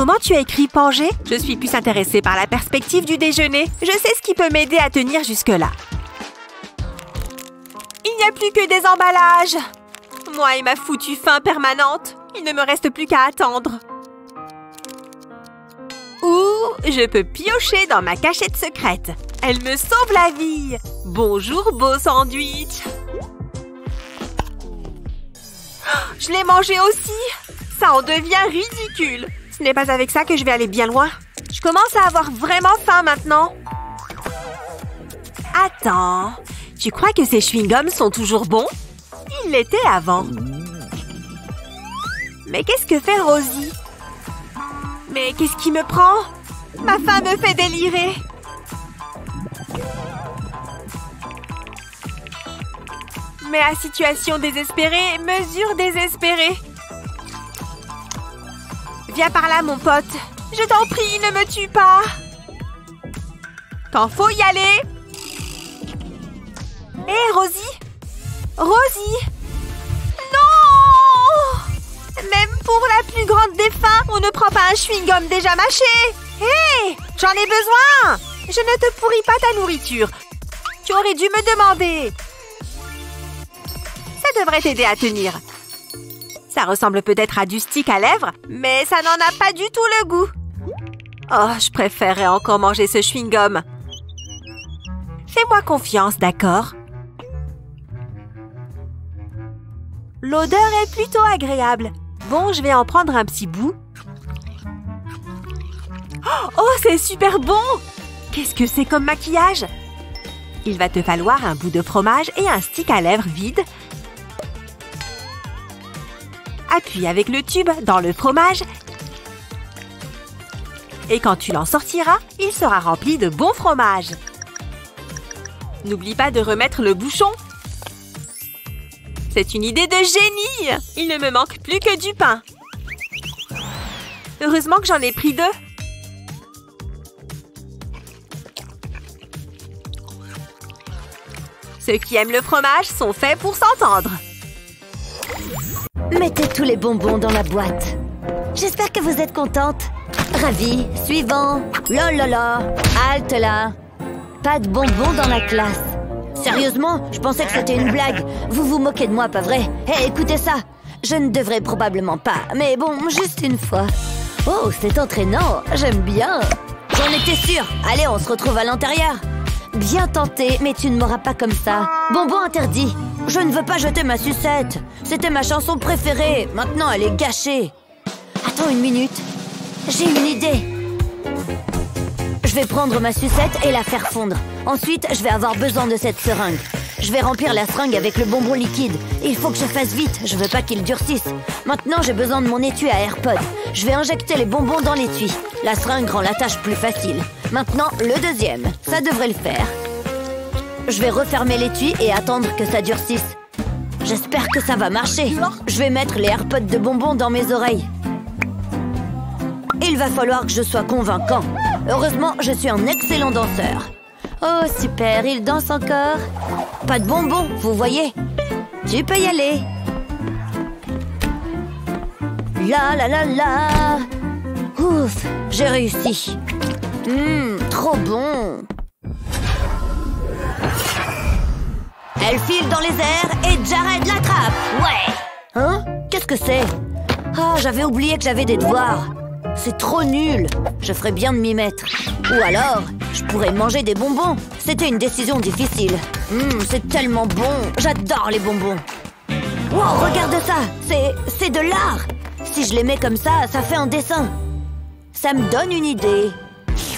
Comment tu as écrit Pangée? Je suis plus intéressée par la perspective du déjeuner. Je sais ce qui peut m'aider à tenir jusque-là. Il n'y a plus que des emballages. Moi et ma foutue faim permanente. Il ne me reste plus qu'à attendre. Ou je peux piocher dans ma cachette secrète. Elle me sauve la vie. Bonjour, beau sandwich. Je l'ai mangé aussi. Ça en devient ridicule. Ce n'est pas avec ça que je vais aller bien loin. Je commence à avoir vraiment faim maintenant. Attends. Tu crois que ces chewing-gums sont toujours bons? Ils l'étaient avant. Mais qu'est-ce que fait Rosie? Mais qu'est-ce qui me prend? Ma faim me fait délirer. Mais à situation désespérée, mesure désespérée. Viens par là, mon pote. Je t'en prie, ne me tue pas. Quand faut y aller. Hé, Rosie? Rosie? Non! Même pour la plus grande des faims, on ne prend pas un chewing-gum déjà mâché. Hé! J'en ai besoin! Je ne te pourris pas ta nourriture. Tu aurais dû me demander. Ça devrait t'aider à tenir. Ça ressemble peut-être à du stick à lèvres, mais ça n'en a pas du tout le goût. Oh, je préférerais encore manger ce chewing-gum. Fais-moi confiance, d'accord? L'odeur est plutôt agréable. Bon, je vais en prendre un petit bout. Oh, c'est super bon! Qu'est-ce que c'est comme maquillage? Il va te falloir un bout de fromage et un stick à lèvres vide. Appuie avec le tube dans le fromage. Et quand tu l'en sortiras, il sera rempli de bon fromage. N'oublie pas de remettre le bouchon. C'est une idée de génie! Il ne me manque plus que du pain. Heureusement que j'en ai pris 2. Ceux qui aiment le fromage sont faits pour s'entendre. Mettez tous les bonbons dans la boîte. J'espère que vous êtes contente. Ravie. Suivant. Lolala. Halte là. Pas de bonbons dans la classe. Sérieusement, je pensais que c'était une blague. Vous vous moquez de moi, pas vrai? Hé, écoutez ça. Je ne devrais probablement pas, mais bon, juste une fois. Oh, c'est entraînant. J'aime bien. J'en étais sûre. Allez, on se retrouve à l'intérieur. Bien tenté, mais tu ne m'auras pas comme ça. Bonbon interdit. Je ne veux pas jeter ma sucette. C'était ma chanson préférée. Maintenant, elle est gâchée. Attends une minute. J'ai une idée. Je vais prendre ma sucette et la faire fondre. Ensuite, je vais avoir besoin de cette seringue. Je vais remplir la seringue avec le bonbon liquide. Il faut que je fasse vite, je veux pas qu'il durcisse. Maintenant, j'ai besoin de mon étui à AirPod. Je vais injecter les bonbons dans l'étui. La seringue rend la tâche plus facile. Maintenant, le deuxième. Ça devrait le faire. Je vais refermer l'étui et attendre que ça durcisse. J'espère que ça va marcher. Je vais mettre les AirPods de bonbons dans mes oreilles. Il va falloir que je sois convaincant. Heureusement, je suis un excellent danseur. Oh, super, il danse encore. Pas de bonbons, vous voyez? Tu peux y aller. La la la la. Ouf, j'ai réussi. Trop bon. Elle file dans les airs et Jared l'attrape. Ouais. Hein? Qu'est-ce que c'est? Ah, j'avais oublié que j'avais des devoirs. C'est trop nul. Je ferais bien de m'y mettre. Ou alors, je pourrais manger des bonbons. C'était une décision difficile. C'est tellement bon. J'adore les bonbons. Wow, regarde ça. C'est de l'art. Si je les mets comme ça, ça fait un dessin. Ça me donne une idée.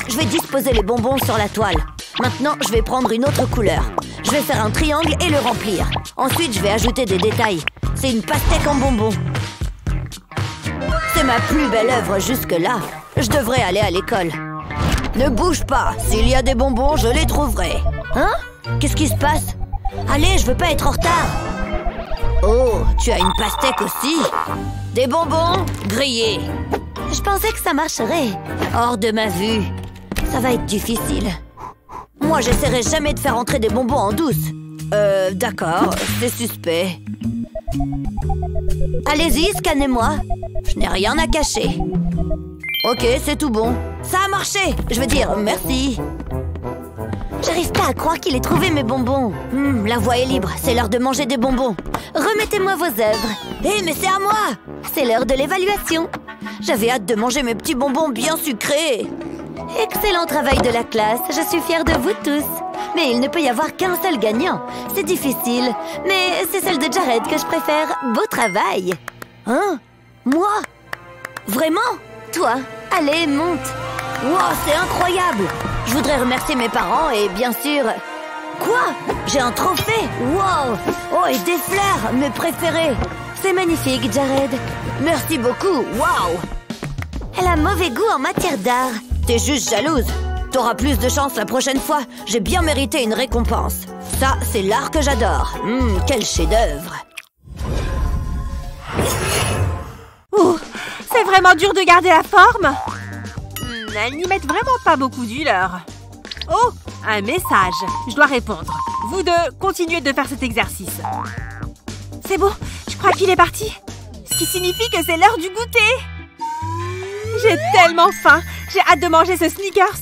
Je vais disposer les bonbons sur la toile. Maintenant, je vais prendre une autre couleur. Je vais faire un triangle et le remplir. Ensuite, je vais ajouter des détails. C'est une pastèque en bonbons. C'est ma plus belle œuvre jusque-là. Je devrais aller à l'école. Ne bouge pas. S'il y a des bonbons, je les trouverai. Hein? Qu'est-ce qui se passe? Allez, je veux pas être en retard. Oh, tu as une pastèque aussi? Des bonbons grillés. Je pensais que ça marcherait. Hors de ma vue. Ça va être difficile. Moi, j'essaierai jamais de faire entrer des bonbons en douce. D'accord, c'est suspect. Allez-y, scannez-moi. Je n'ai rien à cacher. Ok, c'est tout bon. Ça a marché. Je veux dire, merci. J'arrive pas à croire qu'il ait trouvé mes bonbons. La voie est libre, c'est l'heure de manger des bonbons. Remettez-moi vos œuvres. Hé, mais c'est à moi! C'est l'heure de l'évaluation. J'avais hâte de manger mes petits bonbons bien sucrés. Excellent travail de la classe, je suis fière de vous tous. Mais il ne peut y avoir qu'un seul gagnant. C'est difficile, mais c'est celle de Jared que je préfère. Beau travail. Hein? Moi? Vraiment? Toi? Allez, monte. Wow, c'est incroyable. Je voudrais remercier mes parents et bien sûr... Quoi? J'ai un trophée? Wow! Oh, et des fleurs, mes préférées. C'est magnifique, Jared. Merci beaucoup, wow! Elle a mauvais goût en matière d'art. T'es juste jalouse. T'auras plus de chance la prochaine fois. J'ai bien mérité une récompense. Ça, c'est l'art que j'adore. Quel chef-d'œuvre. Ouh, c'est vraiment dur de garder la forme. Elles n'y mettent vraiment pas beaucoup d'huile. Oh, un message. Je dois répondre. Vous deux, continuez de faire cet exercice. C'est bon, je crois qu'il est parti. Ce qui signifie que c'est l'heure du goûter. J'ai tellement faim. J'ai hâte de manger ce Snickers.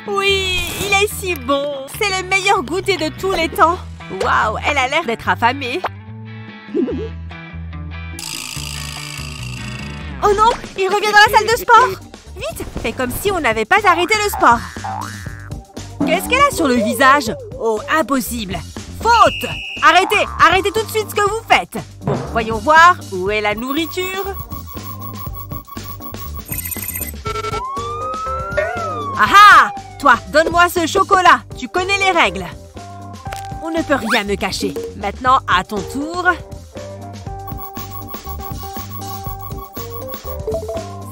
Oui, il est si bon. C'est le meilleur goûter de tous les temps. Waouh, elle a l'air d'être affamée. Oh non, il revient dans la salle de sport. Vite, fais comme si on n'avait pas arrêté le sport. Qu'est-ce qu'elle a sur le visage? Oh, impossible. Faute! Arrêtez! Arrêtez tout de suite ce que vous faites. Bon, voyons voir. Où est la nourriture? Ah ah! Toi, donne-moi ce chocolat. Tu connais les règles. On ne peut rien me cacher. Maintenant, à ton tour.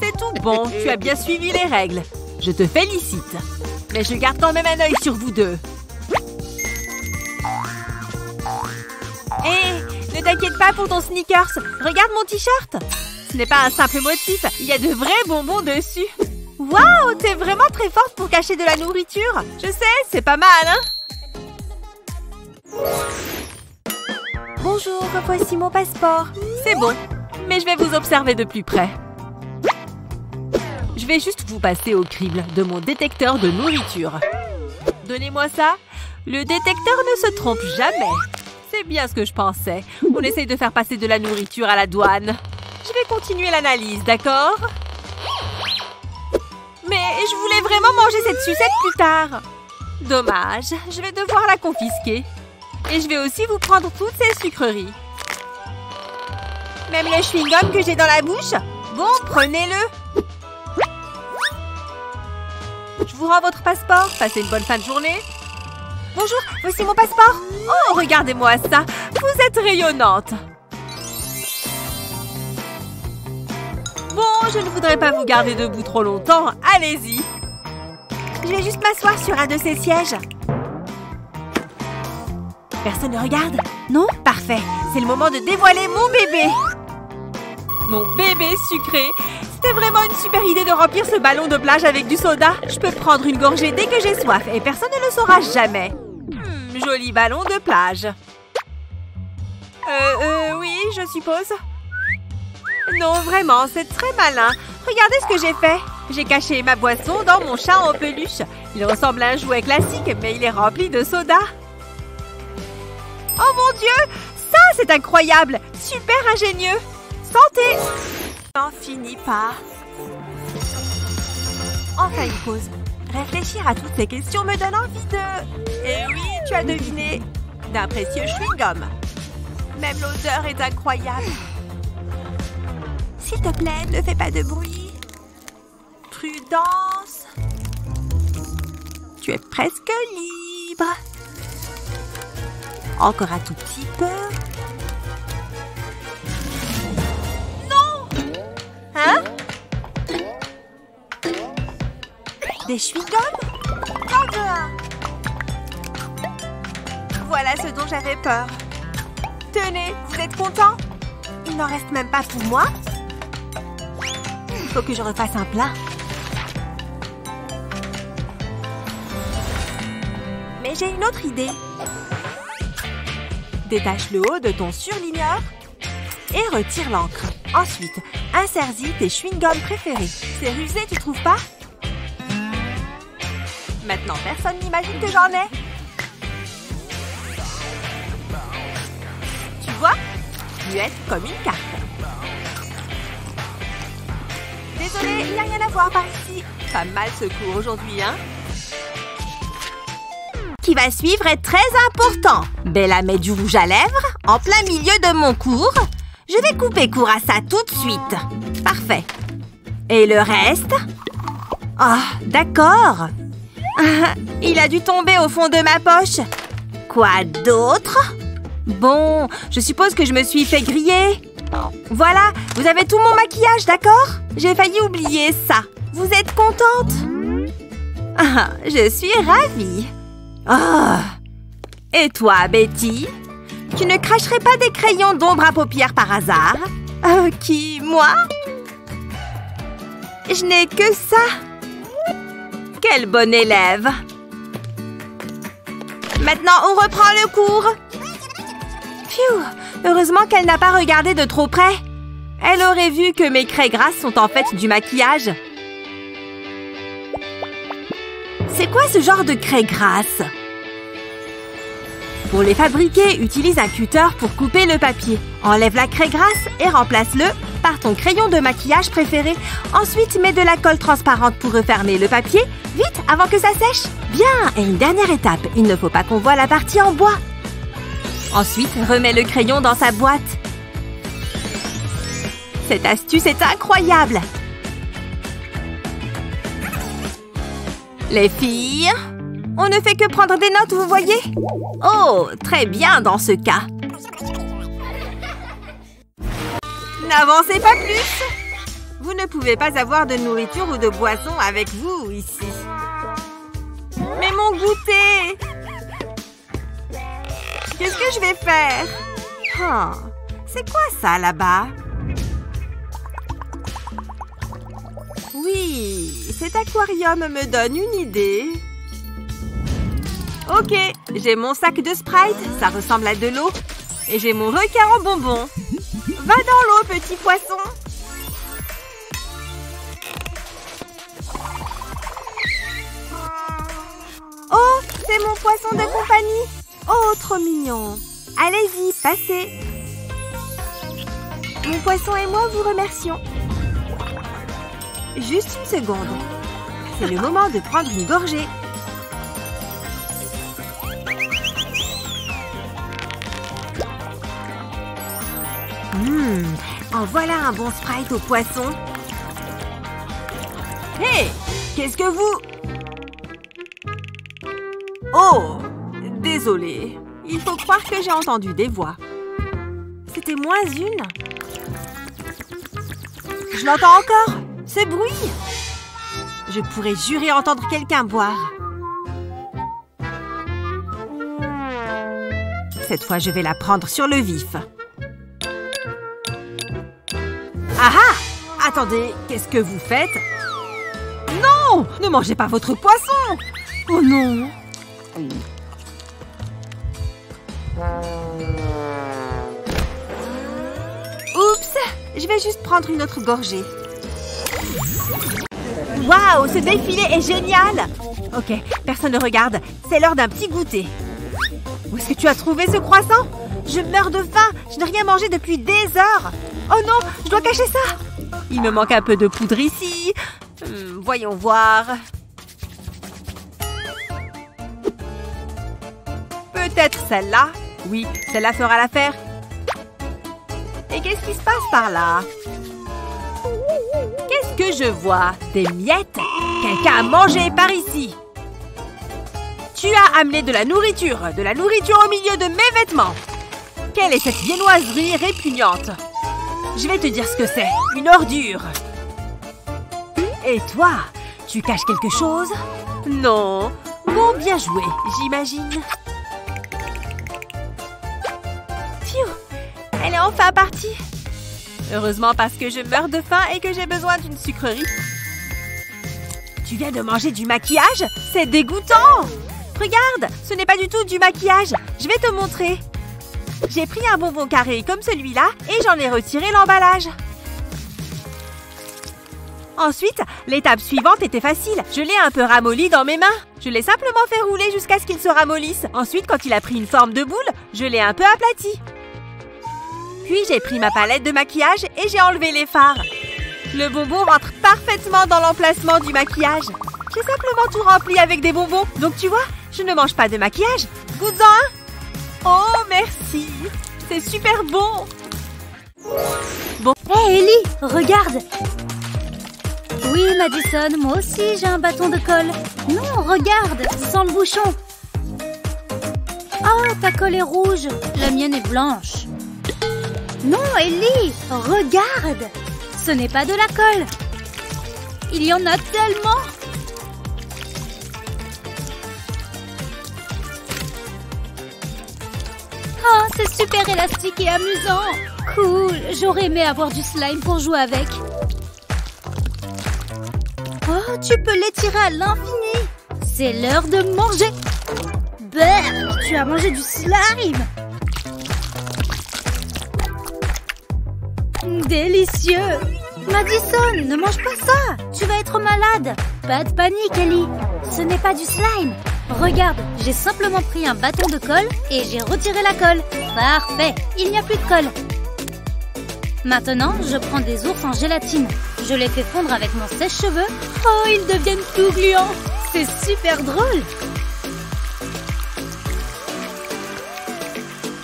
C'est tout bon. Tu as bien suivi les règles. Je te félicite. Mais je garde quand même un œil sur vous deux. Hé, ne t'inquiète pas pour ton Snickers. Regarde mon t-shirt. Ce n'est pas un simple motif. Il y a de vrais bonbons dessus. Waouh, t'es vraiment très forte pour cacher de la nourriture. Je sais, c'est pas mal, hein? Bonjour, voici mon passeport. C'est bon, mais je vais vous observer de plus près. Je vais juste vous passer au crible de mon détecteur de nourriture. Donnez-moi ça. Le détecteur ne se trompe jamais. C'est bien ce que je pensais. On essaye de faire passer de la nourriture à la douane. Je vais continuer l'analyse, d'accord? Mais je voulais vraiment manger cette sucette plus tard. Dommage, je vais devoir la confisquer. Et je vais aussi vous prendre toutes ces sucreries. Même le chewing-gum que j'ai dans la bouche? Bon, prenez-le. Je vous rends votre passeport. Passez une bonne fin de journée. Bonjour, voici mon passeport. Oh, regardez-moi ça. Vous êtes rayonnante. Bon, je ne voudrais pas vous garder debout trop longtemps. Allez-y. Je vais juste m'asseoir sur un de ces sièges. Personne ne regarde? Non? Parfait. C'est le moment de dévoiler mon bébé. Mon bébé sucré. C'était vraiment une super idée de remplir ce ballon de plage avec du soda. Je peux prendre une gorgée dès que j'ai soif et personne ne le saura jamais. Joli ballon de plage. Oui, je suppose. Non, vraiment, c'est très malin. Regardez ce que j'ai fait. J'ai caché ma boisson dans mon chat en peluche. Il ressemble à un jouet classique, mais il est rempli de soda. Oh mon Dieu! Ça, c'est incroyable! Super ingénieux! Santé! N'en finit pas. Enfin une pause. Réfléchir à toutes ces questions me donne envie de... Eh oui, tu as deviné. D'un précieux chewing-gum. Même l'odeur est incroyable. S'il te plaît, ne fais pas de bruit. Prudence. Tu es presque libre. Encore un tout petit peu. Non! Hein? Des chewing-gums? Encore un. Voilà ce dont j'avais peur. Tenez, vous êtes contents? Il n'en reste même pas pour moi. Il faut que je refasse un plat. Mais j'ai une autre idée. Détache le haut de ton surligneur. et retire l'encre. Ensuite, insère-y tes chewing-gums préférés. C'est rusé, tu trouves pas? Maintenant, personne n'imagine que j'en ai. Tu vois? Muette comme une carte. Désolée, il n'y a rien à voir par ici. Pas mal ce cours aujourd'hui, hein? Qui va suivre est très important. Bella met du rouge à lèvres en plein milieu de mon cours. Je vais couper court à ça tout de suite. Parfait. Et le reste? Ah, d'accord. Il a dû tomber au fond de ma poche. Quoi d'autre? Bon, je suppose que je me suis fait griller. Voilà, vous avez tout mon maquillage, d'accord? J'ai failli oublier ça. Vous êtes contente? Ah, je suis ravie. Oh. Et toi, Betty? Tu ne cracherais pas des crayons d'ombre à paupières par hasard? Qui, moi? Je n'ai que ça. Quelle bonne élève. Maintenant, on reprend le cours. Phew, heureusement qu'elle n'a pas regardé de trop près. Elle aurait vu que mes craies grasses sont en fait du maquillage. C'est quoi ce genre de craie grasse? Pour les fabriquer, utilise un cutter pour couper le papier. Enlève la craie grasse et remplace-le par ton crayon de maquillage préféré. Ensuite, mets de la colle transparente pour refermer le papier. Vite, avant que ça sèche. Bien, et une dernière étape, il ne faut pas qu'on voie la partie en bois. Ensuite, remets le crayon dans sa boîte. Cette astuce est incroyable. Les filles, on ne fait que prendre des notes, vous voyez? Oh, très bien dans ce cas. N'avancez pas plus. Vous ne pouvez pas avoir de nourriture ou de boisson avec vous ici. Mais mon goûter! Qu'est-ce que je vais faire? Oh, c'est quoi ça là-bas? Oui, cet aquarium me donne une idée. Ok, j'ai mon sac de Sprite, ça ressemble à de l'eau. Et j'ai mon requin en bonbons. Va dans l'eau, petit poisson. Oh, c'est mon poisson de compagnie. Oh, trop mignon. Allez-y, passez. Mon poisson et moi vous remercions. Juste une seconde. C'est le moment de prendre une gorgée. En voilà un bon Sprite au poisson. Hé, qu'est-ce que vous... Oh, désolée. Il faut croire que j'ai entendu des voix. C'était moins une. Je l'entends encore. Ce bruit. Je pourrais jurer entendre quelqu'un boire. Cette fois, je vais la prendre sur le vif. Ah ah! Attendez, qu'est-ce que vous faites? Non! Ne mangez pas votre poisson! Oh non! Oups! Je vais juste prendre une autre gorgée. Waouh! Ce défilé est génial! Ok, personne ne regarde. C'est l'heure d'un petit goûter. Où est-ce que tu as trouvé ce croissant? Je meurs de faim! Je n'ai rien mangé depuis des heures! Oh non! Je dois cacher ça! Il me manque un peu de poudre ici. Voyons voir. Peut-être celle-là? Oui, celle-là fera l'affaire. Et qu'est-ce qui se passe par là? Qu'est-ce que je vois? Des miettes? Quelqu'un a mangé par ici. Tu as amené de la nourriture au milieu de mes vêtements. Quelle est cette viennoiserie répugnante? Je vais te dire ce que c'est. Une ordure. Et toi, tu caches quelque chose? Non. Bon, bien joué, j'imagine. Phew, elle est enfin partie. Heureusement parce que je meurs de faim et que j'ai besoin d'une sucrerie. Tu viens de manger du maquillage? C'est dégoûtant! Regarde, ce n'est pas du tout du maquillage. Je vais te montrer. J'ai pris un bonbon carré comme celui-là et j'en ai retiré l'emballage. Ensuite, l'étape suivante était facile. Je l'ai un peu ramolli dans mes mains. Je l'ai simplement fait rouler jusqu'à ce qu'il se ramollisse. Ensuite, quand il a pris une forme de boule, je l'ai un peu aplati. Puis, j'ai pris ma palette de maquillage et j'ai enlevé les fards. Le bonbon rentre parfaitement dans l'emplacement du maquillage. J'ai simplement tout rempli avec des bonbons. Donc, tu vois, je ne mange pas de maquillage. Goûte-en un. Oh, merci. C'est super bon. Bon. Hé, Ellie, regarde. Oui, Madison, moi aussi j'ai un bâton de colle. Non, regarde, sans le bouchon. Oh, ta colle est rouge. La mienne est blanche. Non, Ellie, regarde. Ce n'est pas de la colle. Il y en a tellement. Oh, c'est super élastique et amusant. Cool, j'aurais aimé avoir du slime pour jouer avec. Oh, tu peux l'étirer à l'infini. C'est l'heure de manger. Brrr, tu as mangé du slime. Délicieux. Madison, ne mange pas ça. Tu vas être malade. Pas de panique, Ellie. Ce n'est pas du slime. Regarde, j'ai simplement pris un bâton de colle et j'ai retiré la colle. Parfait, il n'y a plus de colle. Maintenant, je prends des ours en gélatine. Je les fais fondre avec mon sèche-cheveux. Oh, ils deviennent tout gluants. C'est super drôle.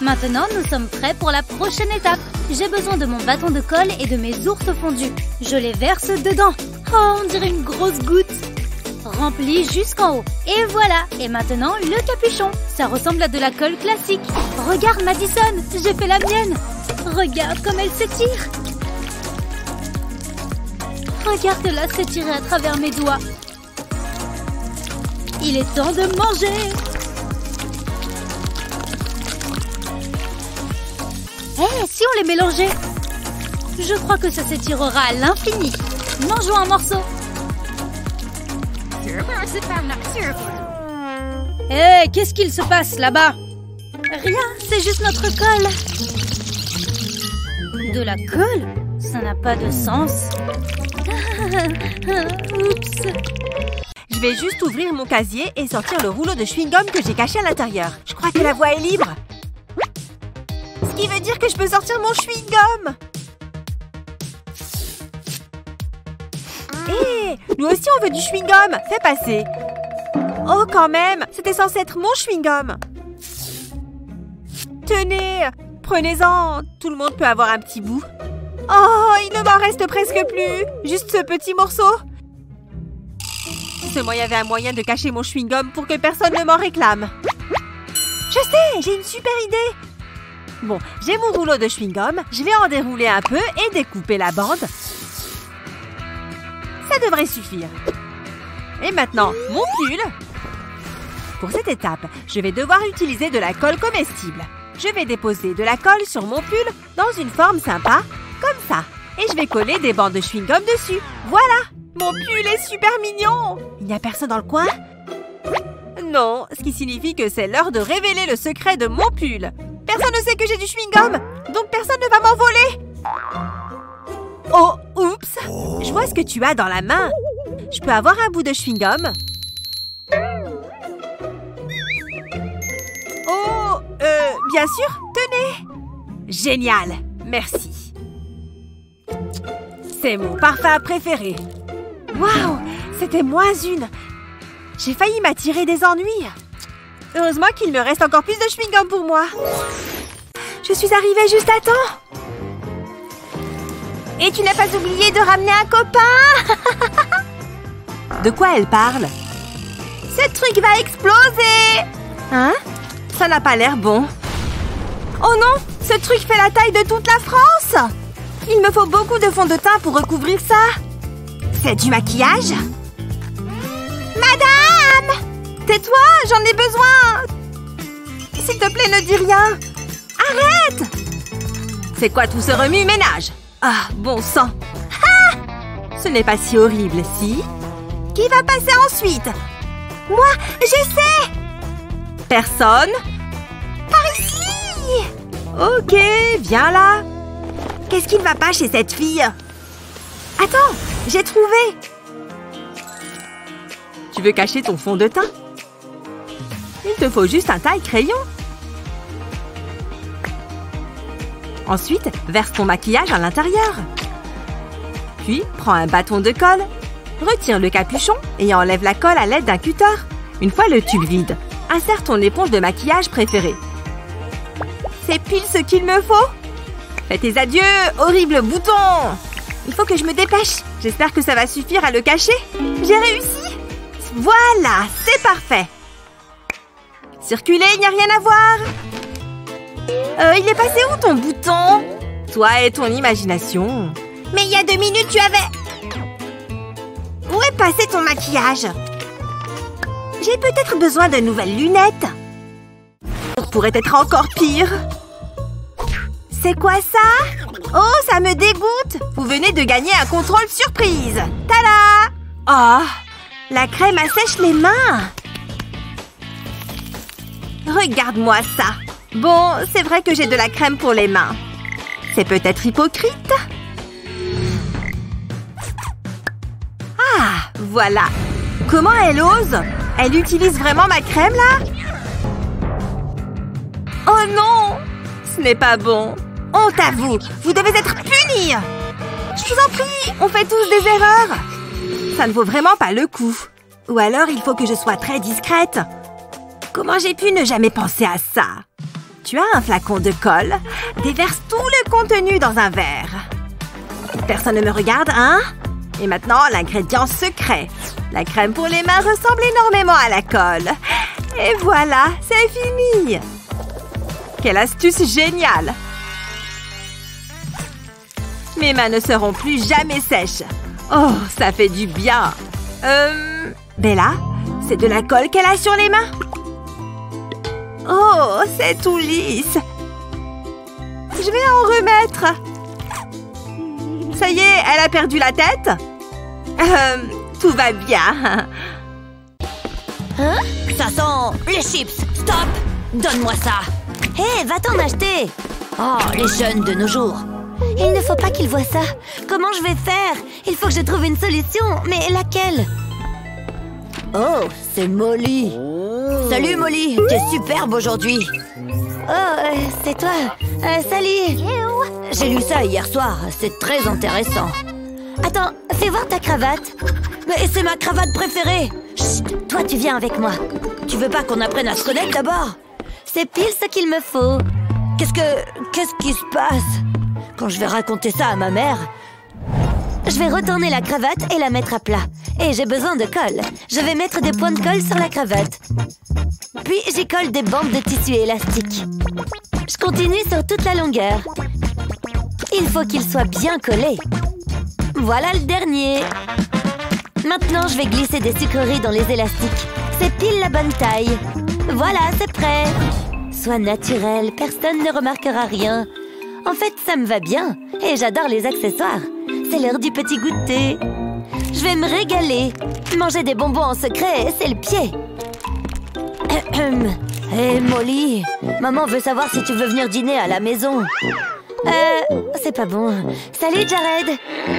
Maintenant, nous sommes prêts pour la prochaine étape. J'ai besoin de mon bâton de colle et de mes ours fondus. Je les verse dedans. Oh, on dirait une grosse goutte. Remplie jusqu'en haut. Et voilà. Et maintenant, le capuchon. Ça ressemble à de la colle classique. Regarde, Madison, j'ai fait la mienne. Regarde comme elle s'étire. Regarde-la s'étirer à travers mes doigts. Il est temps de manger. Hé, si on les mélangeait? Je crois que ça s'étirera à l'infini. Mangeons un morceau. Hé, qu'est-ce qu'il se passe là-bas? Rien, c'est juste notre colle. De la colle? Ça n'a pas de sens. Oups. Je vais juste ouvrir mon casier et sortir le rouleau de chewing-gum que j'ai caché à l'intérieur. Je crois que la voie est libre. Ce qui veut dire que je peux sortir mon chewing-gum. Hé, nous aussi on veut du chewing-gum. Fais passer. Oh, quand même, c'était censé être mon chewing-gum. Tenez, prenez-en. Tout le monde peut avoir un petit bout. Oh, il ne m'en reste presque plus. Juste ce petit morceau. Seulement, il y avait un moyen de cacher mon chewing-gum pour que personne ne m'en réclame. Je sais, j'ai une super idée. Bon, j'ai mon rouleau de chewing-gum. Je vais en dérouler un peu et découper la bande. Ça devrait suffire. Et maintenant, mon pull. Pour cette étape, je vais devoir utiliser de la colle comestible. Je vais déposer de la colle sur mon pull dans une forme sympa, comme ça. Et je vais coller des bandes de chewing-gum dessus. Voilà! Mon pull est super mignon! Il n'y a personne dans le coin? Non, ce qui signifie que c'est l'heure de révéler le secret de mon pull. Personne ne sait que j'ai du chewing-gum, donc personne ne va m'envoler. Oh, oups! Je vois ce que tu as dans la main. Je peux avoir un bout de chewing-gum? Oh, bien sûr, tenez! Génial, merci. C'est mon parfum préféré. Waouh, c'était moins une. J'ai failli m'attirer des ennuis. Heureusement qu'il me reste encore plus de chewing-gum pour moi. Je suis arrivée juste à temps. Et tu n'as pas oublié de ramener un copain? De quoi elle parle? Ce truc va exploser! Hein? Ça n'a pas l'air bon. Oh non! Ce truc fait la taille de toute la France! Il me faut beaucoup de fond de teint pour recouvrir ça. C'est du maquillage? Madame! Tais-toi, j'en ai besoin! S'il te plaît, ne dis rien! Arrête! C'est quoi tout ce remue-ménage? Ah, bon sang! Ah! Ce n'est pas si horrible, si? Qui va passer ensuite? Moi, je sais! Personne? Par ici! Ok, viens là. Qu'est-ce qui ne va pas chez cette fille? Attends, j'ai trouvé. Tu veux cacher ton fond de teint? Il te faut juste un taille-crayon. Ensuite, verse ton maquillage à l'intérieur. Puis, prends un bâton de colle, retire le capuchon et enlève la colle à l'aide d'un cutter. Une fois le tube vide, insère ton éponge de maquillage préférée. C'est pile ce qu'il me faut. Fais tes adieux, horrible bouton. Il faut que je me dépêche. J'espère que ça va suffire à le cacher. J'ai réussi. Voilà, c'est parfait. Circuler, il n'y a rien à voir. Il est passé où ton bouton? Toi et ton imagination. Mais il y a 2 minutes, tu avais… Où est passé ton maquillage? J'ai peut-être besoin de nouvelles lunettes. Ça pourrait être encore pire. C'est quoi ça? Oh, ça me dégoûte. Vous venez de gagner un contrôle surprise. Tada! Oh, la crème assèche les mains. Regarde-moi ça. Bon, c'est vrai que j'ai de la crème pour les mains. C'est peut-être hypocrite. Ah, voilà. Comment elle ose? Elle utilise vraiment ma crème, là? Oh non! Ce n'est pas bon. Honte à vous! Vous devez être punis! Je vous en prie, on fait tous des erreurs. Ça ne vaut vraiment pas le coup. Ou alors, il faut que je sois très discrète. Comment j'ai pu ne jamais penser à ça? Tu as un flacon de colle. Déverse tout le contenu dans un verre. Personne ne me regarde, hein? Et maintenant, l'ingrédient secret. La crème pour les mains ressemble énormément à la colle. Et voilà, c'est fini! Quelle astuce géniale! Mes mains ne seront plus jamais sèches. Oh, ça fait du bien. Bella, c'est de la colle qu'elle a sur les mains? Oh, c'est tout lisse. Je vais en remettre. Ça y est, elle a perdu la tête? Tout va bien. Hein? Ça sent les chips. Stop! Donne-moi ça. Hé, va-t'en acheter. Oh, les jeunes de nos jours. Il ne faut pas qu'ils voient ça. Comment je vais faire? Il faut que je trouve une solution. Mais laquelle? Oh, c'est Molly. Salut Molly, t'es superbe aujourd'hui. Oh, c'est toi. Salut. J'ai lu ça hier soir, c'est très intéressant. Attends, fais voir ta cravate. Mais c'est ma cravate préférée. Chut, toi tu viens avec moi. Tu veux pas qu'on apprenne à se connaître d'abord? C'est pile ce qu'il me faut. Qu'est-ce qui se passe? Quand je vais raconter ça à ma mère… Je vais retourner la cravate et la mettre à plat. Et j'ai besoin de colle. Je vais mettre des points de colle sur la cravate. Puis j'y colle des bandes de tissu élastique. Je continue sur toute la longueur. Il faut qu'il soit bien collé. Voilà le dernier. Maintenant, je vais glisser des sucreries dans les élastiques. C'est pile la bonne taille. Voilà, c'est prêt. Sois naturel, personne ne remarquera rien. En fait, ça me va bien. Et j'adore les accessoires. C'est l'heure du petit goûter. Je vais me régaler. Manger des bonbons en secret, c'est le pied. Hé, Molly. Maman veut savoir si tu veux venir dîner à la maison. C'est pas bon. Salut, Jared.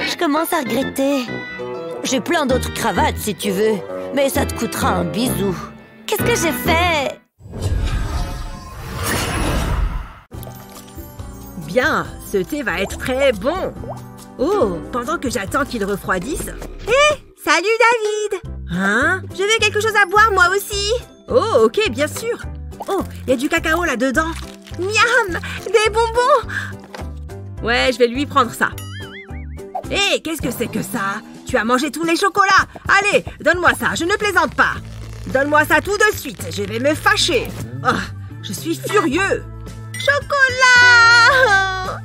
Je commence à regretter. J'ai plein d'autres cravates, si tu veux. Mais ça te coûtera un bisou. Qu'est-ce que j'ai fait? Bien, ce thé va être très bon. Oh, pendant que j'attends qu'il refroidisse… Hé, salut David! Hein? Je veux quelque chose à boire moi aussi. Oh, ok, bien sûr. Oh, il y a du cacao là-dedans. Miam! Des bonbons! Ouais, je vais lui prendre ça. Hé, qu'est-ce que c'est que ça? Tu as mangé tous les chocolats. Allez, donne-moi ça, je ne plaisante pas. Donne-moi ça tout de suite, je vais me fâcher. Oh, je suis furieux. Chocolat!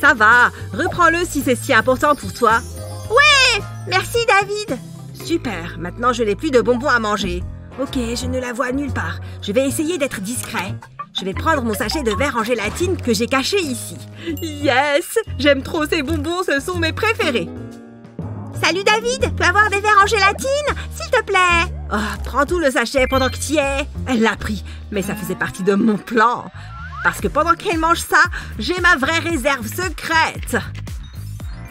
Ça va, reprends-le si c'est si important pour toi. Ouais, merci David. Super, maintenant je n'ai plus de bonbons à manger. Ok, je ne la vois nulle part. Je vais essayer d'être discret. Je vais prendre mon sachet de verre en gélatine que j'ai caché ici. Yes! J'aime trop ces bonbons, ce sont mes préférés. Salut David, peux avoir des verres en gélatine, s'il te plaît? Oh, prends tout le sachet pendant que t'y es. Elle l'a pris, mais ça faisait partie de mon plan. Parce que pendant qu'elle mange ça, j'ai ma vraie réserve secrète.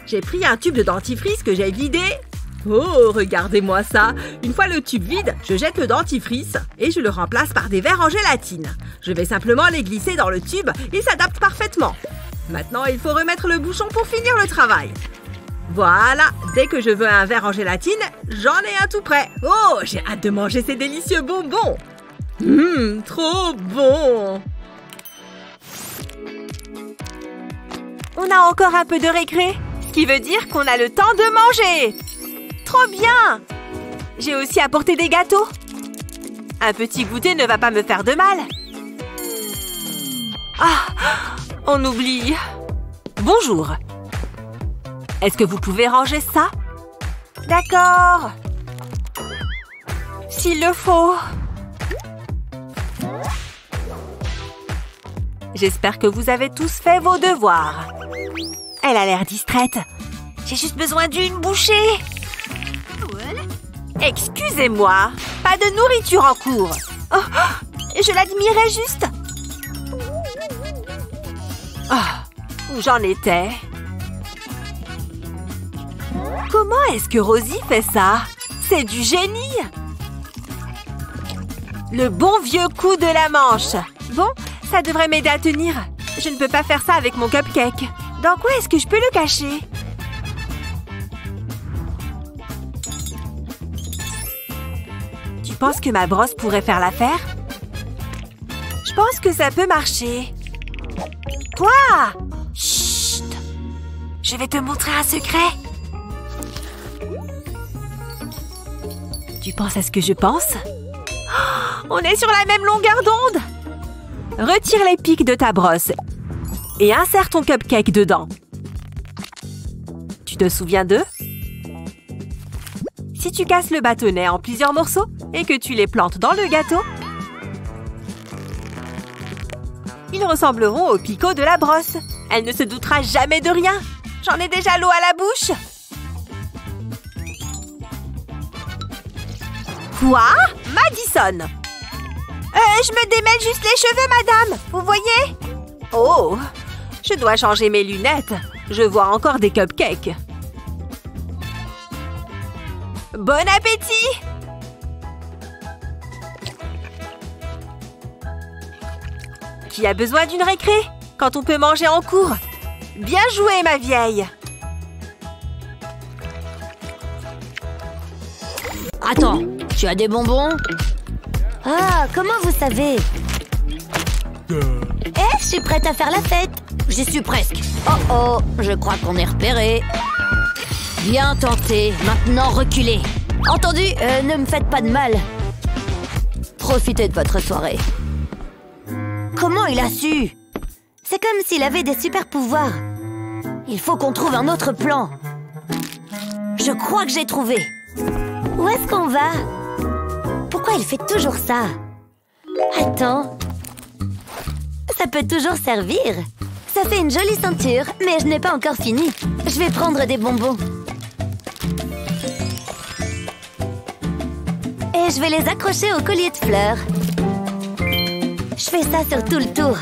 J'ai pris un tube de dentifrice que j'ai vidé. Oh, regardez-moi ça. Une fois le tube vide, je jette le dentifrice et je le remplace par des verres en gélatine. Je vais simplement les glisser dans le tube, ils s'adaptent parfaitement. Maintenant, il faut remettre le bouchon pour finir le travail. Voilà, dès que je veux un verre en gélatine, j'en ai un tout prêt. Oh, j'ai hâte de manger ces délicieux bonbons. Trop bon. On a encore un peu de récré, ce qui veut dire qu'on a le temps de manger. Trop bien. J'ai aussi apporté des gâteaux. Un petit goûter ne va pas me faire de mal. Ah, on oublie. Bonjour. Est-ce que vous pouvez ranger ça? D'accord. S'il le faut. J'espère que vous avez tous fait vos devoirs. Elle a l'air distraite. J'ai juste besoin d'une bouchée. Excusez-moi, pas de nourriture en cours. Oh, je l'admirais juste. Oh, où j'en étais? Comment est-ce que Rosie fait ça? C'est du génie! Le bon vieux coup de la manche. Bon, ça devrait m'aider à tenir. Je ne peux pas faire ça avec mon cupcake. Dans quoi est-ce que je peux le cacher? Tu penses que ma brosse pourrait faire l'affaire? Je pense que ça peut marcher. Toi! Chut! Je vais te montrer un secret. Tu penses à ce que je pense? Oh, on est sur la même longueur d'onde! Retire les pics de ta brosse et insère ton cupcake dedans. Tu te souviens d'eux? Si tu casses le bâtonnet en plusieurs morceaux et que tu les plantes dans le gâteau, ils ressembleront aux picots de la brosse. Elle ne se doutera jamais de rien. J'en ai déjà l'eau à la bouche. Quoi? Madison! Je me démêle juste les cheveux, madame. Vous voyez? Oh! Je dois changer mes lunettes. Je vois encore des cupcakes. Bon appétit! Qui a besoin d'une récré quand on peut manger en cours? Bien joué, ma vieille! Attends, tu as des bonbons? Ah, comment vous savez? Je suis prête à faire la fête. J'y suis presque. Oh, je crois qu'on est repéré. Bien tenté, maintenant reculez. Entendu, ne me faites pas de mal. Profitez de votre soirée. Comment il a su? C'est comme s'il avait des super pouvoirs. Il faut qu'on trouve un autre plan. Je crois que j'ai trouvé. Où est-ce qu'on va? Pourquoi il fait toujours ça? Attends. Ça peut toujours servir. Ça fait une jolie ceinture, mais je n'ai pas encore fini. Je vais prendre des bonbons. Et je vais les accrocher au collier de fleurs. Je fais ça sur tout le tour.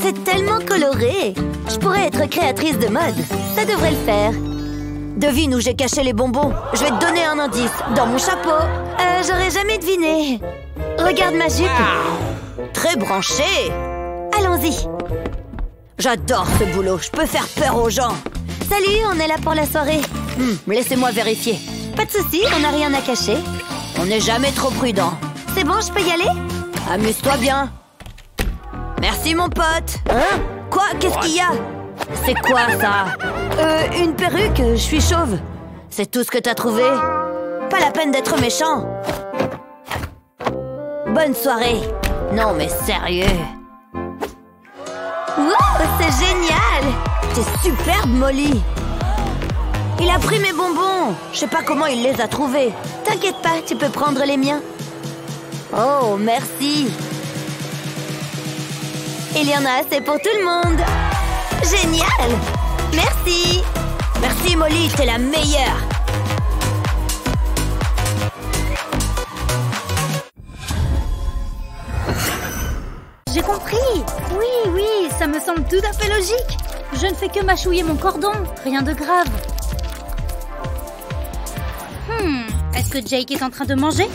C'est tellement coloré. Je pourrais être créatrice de mode. Ça devrait le faire. Devine où j'ai caché les bonbons. Je vais te donner un indice. Dans mon chapeau. J'aurais jamais deviné. Regarde ma jupe. Très branchée. Allons-y. J'adore ce boulot. Je peux faire peur aux gens. Salut, on est là pour la soirée. Laissez-moi vérifier. Pas de souci, on n'a rien à cacher. On n'est jamais trop prudent. C'est bon, je peux y aller? Amuse-toi bien. Merci, mon pote. Hein? Quoi? Qu'est-ce qu'il y a? C'est quoi, ça? Une perruque, je suis chauve. C'est tout ce que t'as trouvé? Pas la peine d'être méchant. Bonne soirée. Non, mais sérieux. Wow, c'est génial! T'es superbe, Molly. Il a pris mes bonbons. Je sais pas comment il les a trouvés. T'inquiète pas, tu peux prendre les miens. Oh, merci. Il y en a assez pour tout le monde. Génial! Merci! Merci, Molly, t'es la meilleure! J'ai compris. Oui, ça me semble tout à fait logique. Je ne fais que mâchouiller mon cordon, rien de grave. Est-ce que Jake est en train de manger?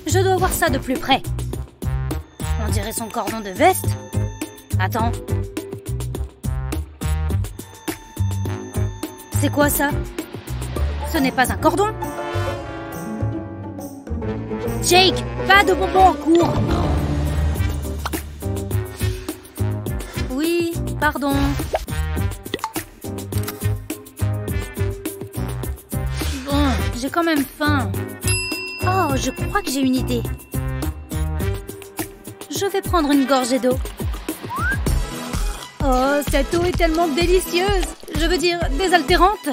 Je dois voir ça de plus près. On dirait son cordon de veste. Attends. C'est quoi ça? Ce n'est pas un cordon. Jake, pas de bonbons en cours. Oui, pardon. Bon, j'ai quand même faim. Oh, je crois que j'ai une idée. Je vais prendre une gorgée d'eau. Oh, cette eau est tellement délicieuse. Je veux dire, désaltérante.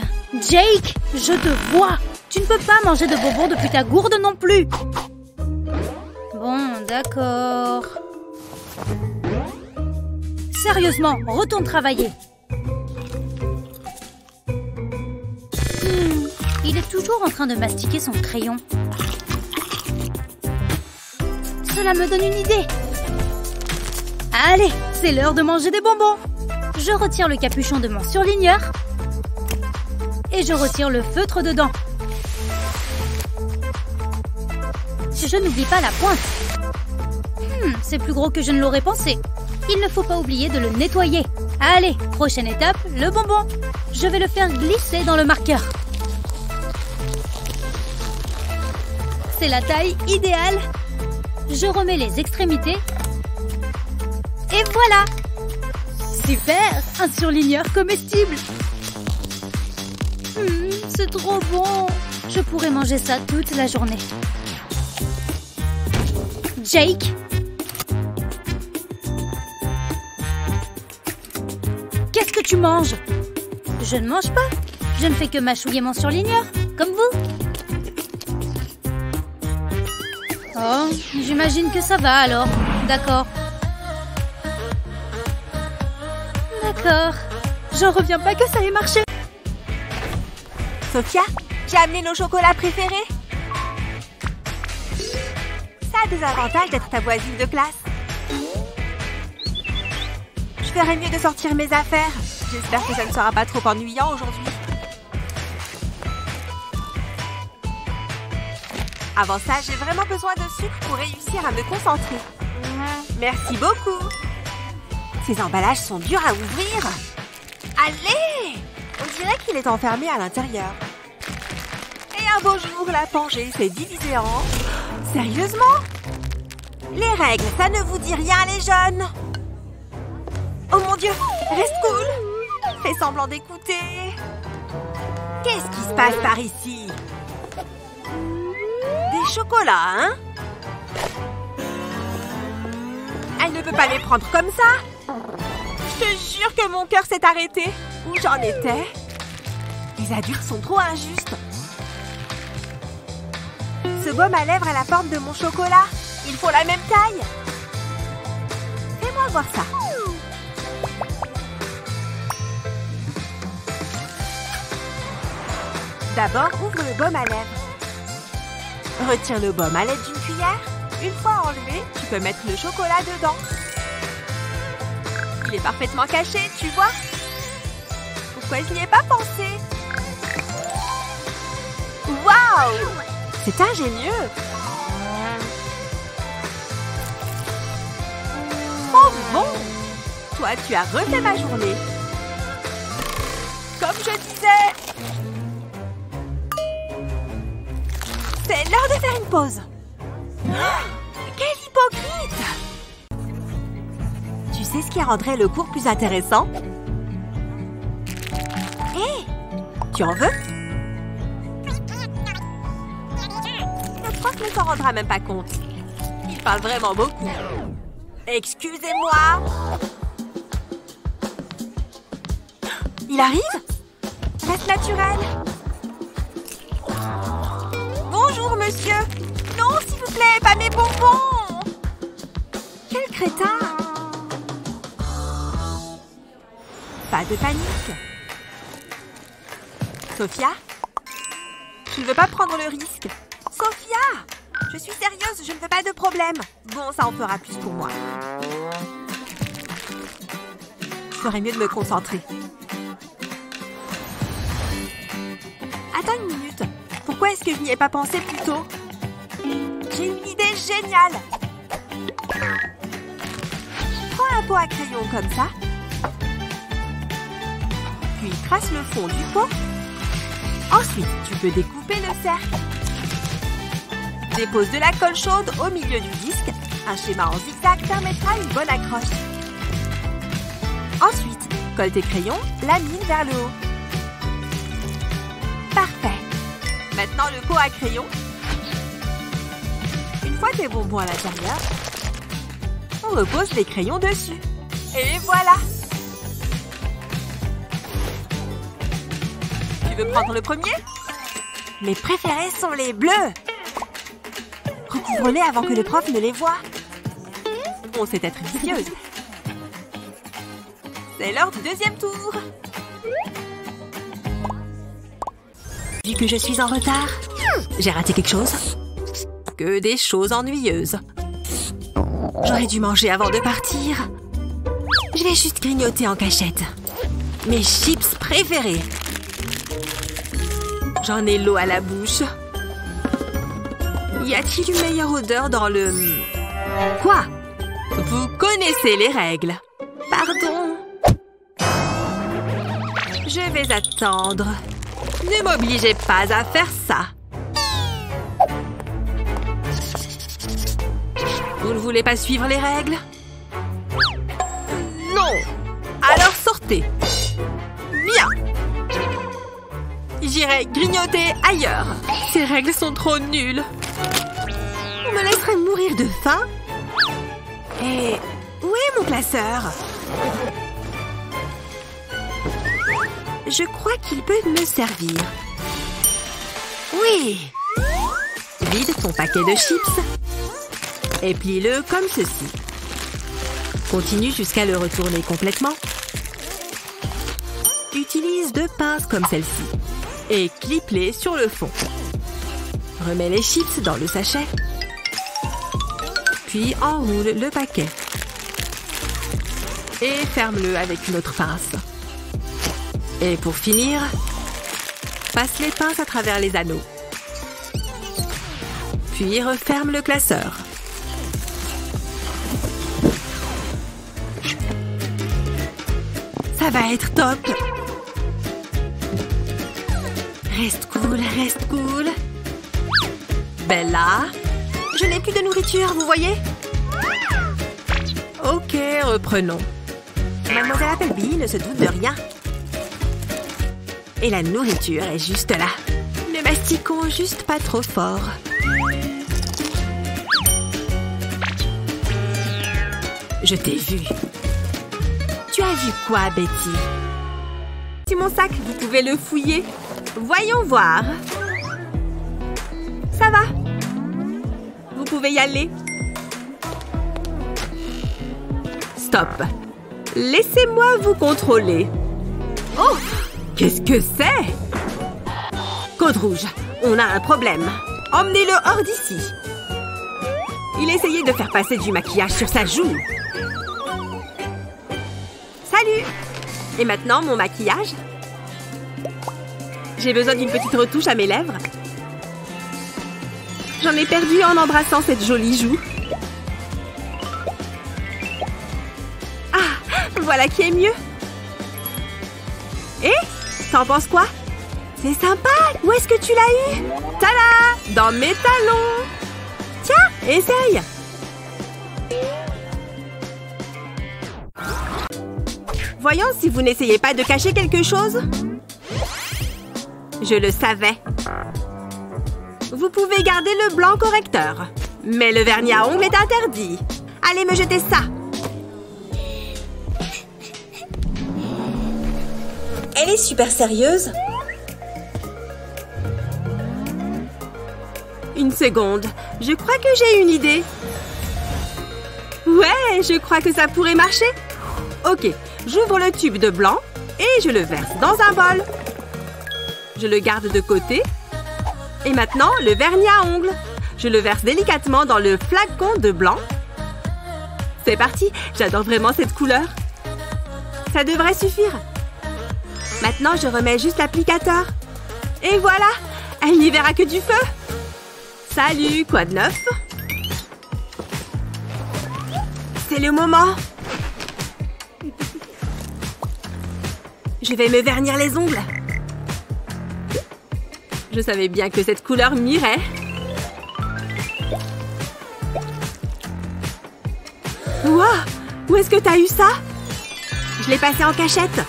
Jake, je te vois. Tu ne peux pas manger de bonbons depuis ta gourde non plus. Bon, d'accord. Sérieusement, retourne travailler. Il est toujours en train de mastiquer son crayon. Cela me donne une idée. Allez, c'est l'heure de manger des bonbons. Je retire le capuchon de mon surligneur. Et je retire le feutre dedans. Je n'oublie pas la pointe. C'est plus gros que je ne l'aurais pensé. Il ne faut pas oublier de le nettoyer. Allez, prochaine étape, le bonbon. Je vais le faire glisser dans le marqueur. C'est la taille idéale. Je remets les extrémités. Et voilà! Super! Un surligneur comestible. C'est trop bon. Je pourrais manger ça toute la journée. Jake? Qu'est-ce que tu manges? Je ne mange pas. Je ne fais que mâchouiller mon surligneur, comme vous. Oh, j'imagine que ça va alors. D'accord. D'accord. J'en reviens pas que ça ait marché. Sophia, j'ai amené nos chocolats préférés. Ça a des avantages d'être ta voisine de classe. Je ferais mieux de sortir mes affaires. J'espère que ça ne sera pas trop ennuyant aujourd'hui. Avant ça, j'ai vraiment besoin de sucre pour réussir à me concentrer. Merci beaucoup. Ces emballages sont durs à ouvrir. Allez! On dirait qu'il est enfermé à l'intérieur. Et un beau jour, la Pangée s'est divisée en... Sérieusement? Les règles, ça ne vous dit rien, les jeunes? Oh mon Dieu! Reste cool! Fais semblant d'écouter. Qu'est-ce qui se passe par ici? Des chocolats, hein? Elle ne peut pas les prendre comme ça. Je te jure que mon cœur s'est arrêté. Où j'en étais? Les adultes sont trop injustes. Ce baume à lèvres a la forme de mon chocolat. Il faut la même taille. Fais-moi voir ça. D'abord, ouvre le baume à lèvres. Retire le baume à l'aide d'une cuillère. Une fois enlevé, tu peux mettre le chocolat dedans. Il est parfaitement caché, tu vois? Pourquoi je n'y ai pas pensé? Waouh! C'est ingénieux! Oh bon! Toi, tu as refait ma journée. Comme je disais... C'est l'heure de faire une pause. Quel hypocrite! Tu sais ce qui rendrait le cours plus intéressant? Hé! Tu en veux? Le prof ne s'en rendra même pas compte. Il parle vraiment beaucoup. Excusez-moi! Il arrive? Reste naturel. Bonjour, monsieur. Non, s'il vous plaît, pas mes bonbons. Quel crétin. Pas de panique. Sophia? Je ne veux pas prendre le risque. Sophia! Je suis sérieuse, je ne veux pas de problème. Bon, ça en fera plus pour moi. ferait mieux de me concentrer. Attends une minute. Pourquoi est-ce que je n'y ai pas pensé plus tôt? J'ai une idée géniale. Prends un pot à crayon comme ça. Puis trace le fond du pot. Ensuite, tu peux découper le cercle. Dépose de la colle chaude au milieu du disque. Un schéma en zigzag permettra une bonne accroche. Ensuite, colle tes crayons, lamine vers le haut. Parfait. Maintenant le pot à crayon. Une fois tes bonbons à l'intérieur, on repose les crayons dessus. Et voilà. Tu veux prendre le premier? Mes préférés sont les bleus. Recouvre-les avant que le prof ne les voie. On sait être vicieuse. C'est l'heure du deuxième tour. Vu que je suis en retard, j'ai raté quelque chose. Que des choses ennuyeuses. J'aurais dû manger avant de partir. Je vais juste grignoter en cachette. Mes chips préférés. J'en ai l'eau à la bouche. Y a-t-il une meilleure odeur dans le... Quoi? Vous connaissez les règles. Pardon. Je vais attendre. Ne m'obligez pas à faire ça. Vous ne voulez pas suivre les règles? Non. Alors sortez. Bien. J'irai grignoter ailleurs. Ces règles sont trop nulles. On me laisserait mourir de faim? Et où est mon classeur? Je crois qu'il peut me servir. Oui. Vide ton paquet de chips. Et plie-le comme ceci. Continue jusqu'à le retourner complètement. Utilise 2 pinces comme celle-ci. Et clip-les sur le fond. Remets les chips dans le sachet. Puis enroule le paquet. Et ferme-le avec une autre pince. Et pour finir, passe les pinces à travers les anneaux. Puis referme le classeur. Ça va être top. Reste cool, reste cool. Bella, je n'ai plus de nourriture, vous voyez? Ok, reprenons. Mademoiselle Appleby ne se doute de rien. Et la nourriture est juste là. Ne mastiquons juste pas trop fort. Je t'ai vu. Tu as vu quoi, Betty? C'est mon sac, vous pouvez le fouiller. Voyons voir. Ça va. Vous pouvez y aller. Stop. Laissez-moi vous contrôler. Oh! Qu'est-ce que c'est? Code rouge, on a un problème. Emmenez-le hors d'ici. Il essayait de faire passer du maquillage sur sa joue. Salut! Et maintenant, mon maquillage? J'ai besoin d'une petite retouche à mes lèvres. J'en ai perdu en embrassant cette jolie joue. Ah! Voilà qui est mieux. Et? T'en penses quoi? C'est sympa! Où est-ce que tu l'as eu? Tada! Dans mes talons! Tiens, essaye! Voyons si vous n'essayez pas de cacher quelque chose. Je le savais. Vous pouvez garder le blanc correcteur. Mais le vernis à ongles est interdit. Allez me jeter ça. Elle est super sérieuse. Une seconde. Je crois que j'ai une idée. Ouais, je crois que ça pourrait marcher. Ok, j'ouvre le tube de blanc et je le verse dans un bol. Je le garde de côté. Et maintenant, le vernis à ongles. Je le verse délicatement dans le flacon de blanc. C'est parti, j'adore vraiment cette couleur. Ça devrait suffire. Maintenant, je remets juste l'applicateur. Et voilà, elle n'y verra que du feu. Salut, quoi de neuf? C'est le moment. Je vais me vernir les ongles. Je savais bien que cette couleur m'irait. Wow! Où est-ce que t'as eu ça? Je l'ai passé en cachette.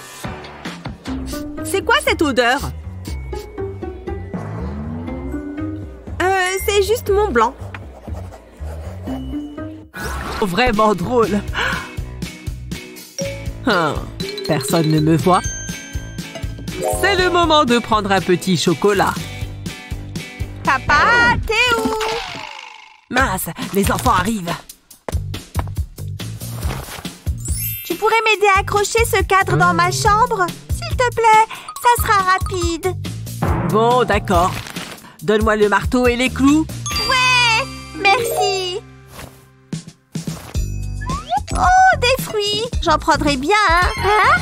C'est quoi cette odeur? C'est juste mon blanc. Vraiment drôle. Personne ne me voit. C'est le moment de prendre un petit chocolat. Papa, t'es où? Mince, les enfants arrivent. Tu pourrais m'aider à accrocher ce cadre dans ma chambre? S'il te plaît, ça sera rapide. Bon, d'accord. Donne-moi le marteau et les clous. Ouais, merci. Oh, des fruits. J'en prendrai bien, hein?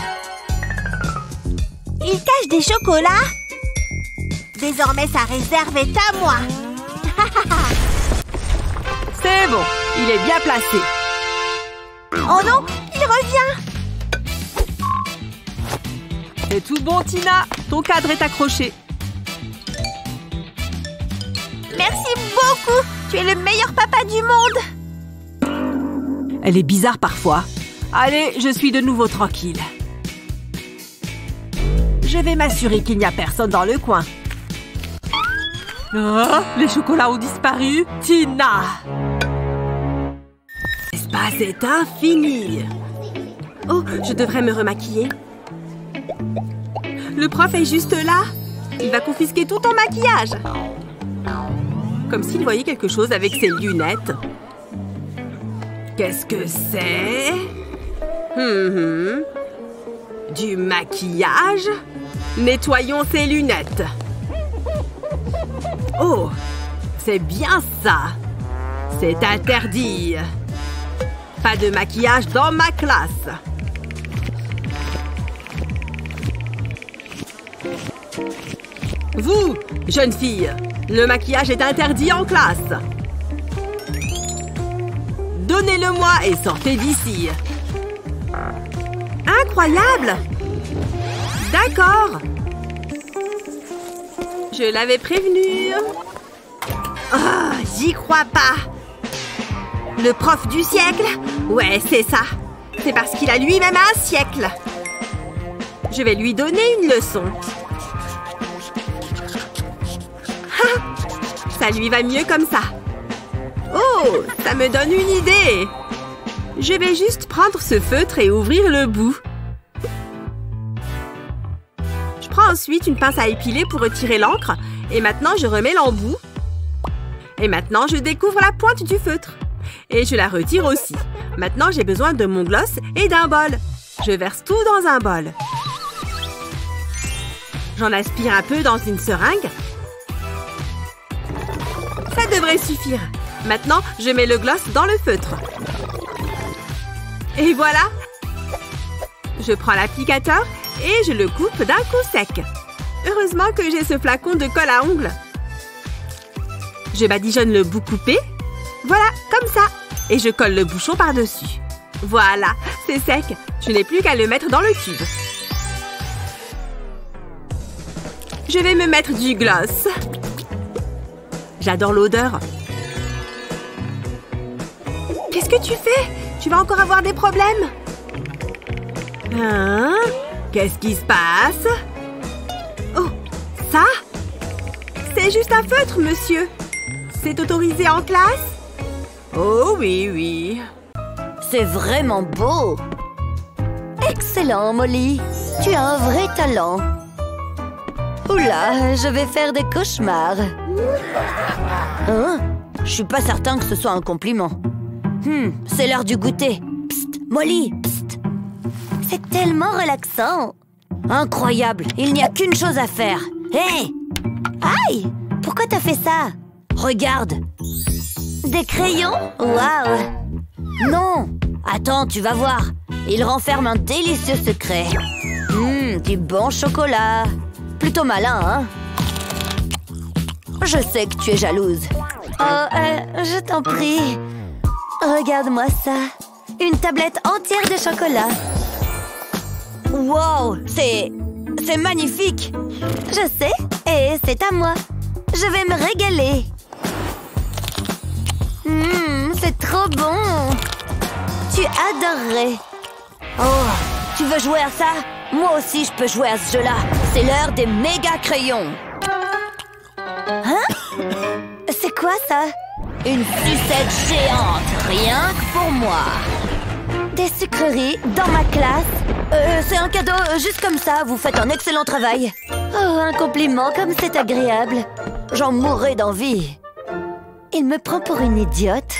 Il cache des chocolats? Désormais, sa réserve est à moi. C'est bon, il est bien placé. Oh non, il revient. C'est tout bon, Tina. Ton cadre est accroché. Merci beaucoup. Tu es le meilleur papa du monde. Elle est bizarre parfois. Allez, je suis de nouveau tranquille. Je vais m'assurer qu'il n'y a personne dans le coin. Oh, les chocolats ont disparu. Tina! L'espace est infini. Oh, je devrais me remaquiller. Le prof est juste là. Il va confisquer tout ton maquillage. Comme s'il voyait quelque chose avec ses lunettes. Qu'est-ce que c'est? Du maquillage? Nettoyons ses lunettes. Oh, c'est bien ça. C'est interdit. Pas de maquillage dans ma classe. Vous, jeune fille, le maquillage est interdit en classe. Donnez-le-moi et sortez d'ici. Incroyable! D'accord. Je l'avais prévenu. Ah, j'y crois pas. Le prof du siècle? Ouais, c'est ça. C'est parce qu'il a lui-même un siècle. Je vais lui donner une leçon. Ha! Ça lui va mieux comme ça. Oh, ça me donne une idée. Je vais juste prendre ce feutre et ouvrir le bout. Je prends ensuite une pince à épiler pour retirer l'encre. Et maintenant, je remets l'embout. Et maintenant, je découvre la pointe du feutre. Et je la retire aussi. Maintenant, j'ai besoin de mon gloss et d'un bol. Je verse tout dans un bol. J'en aspire un peu dans une seringue. Ça devrait suffire. Maintenant, je mets le gloss dans le feutre. Et voilà! Je prends l'applicateur et je le coupe d'un coup sec. Heureusement que j'ai ce flacon de colle à ongles. Je badigeonne le bout coupé. Voilà, comme ça. Et je colle le bouchon par-dessus. Voilà, c'est sec. Je n'ai plus qu'à le mettre dans le tube. Je vais me mettre du gloss. J'adore l'odeur. Qu'est-ce que tu fais? Tu vas encore avoir des problèmes. Hein? Qu'est-ce qui se passe? Oh, ça? C'est juste un feutre, monsieur. C'est autorisé en classe? Oh oui, oui. C'est vraiment beau. Excellent, Molly. Tu as un vrai talent. Oula, je vais faire des cauchemars. Hein? Je suis pas certain que ce soit un compliment. C'est l'heure du goûter. Psst, Molly, psst. C'est tellement relaxant. Incroyable, il n'y a qu'une chose à faire. Hé! Aïe! Pourquoi t'as fait ça? Regarde. Des crayons? Waouh! Non! Attends, tu vas voir. Il renferme un délicieux secret. Du bon chocolat. Plutôt malin, hein? Je sais que tu es jalouse. Je t'en prie. Regarde-moi ça. Une tablette entière de chocolat. Wow, c'est magnifique. Je sais, et c'est à moi. Je vais me régaler. C'est trop bon. Tu adorerais. Oh, tu veux jouer à ça? Moi aussi, je peux jouer à ce jeu-là. C'est l'heure des méga crayons. Hein? C'est quoi ça? Une sucette géante, rien que pour moi. Des sucreries dans ma classe? C'est un cadeau, juste comme ça. Vous faites un excellent travail. Oh, un compliment, comme c'est agréable. J'en mourrais d'envie. Il me prend pour une idiote.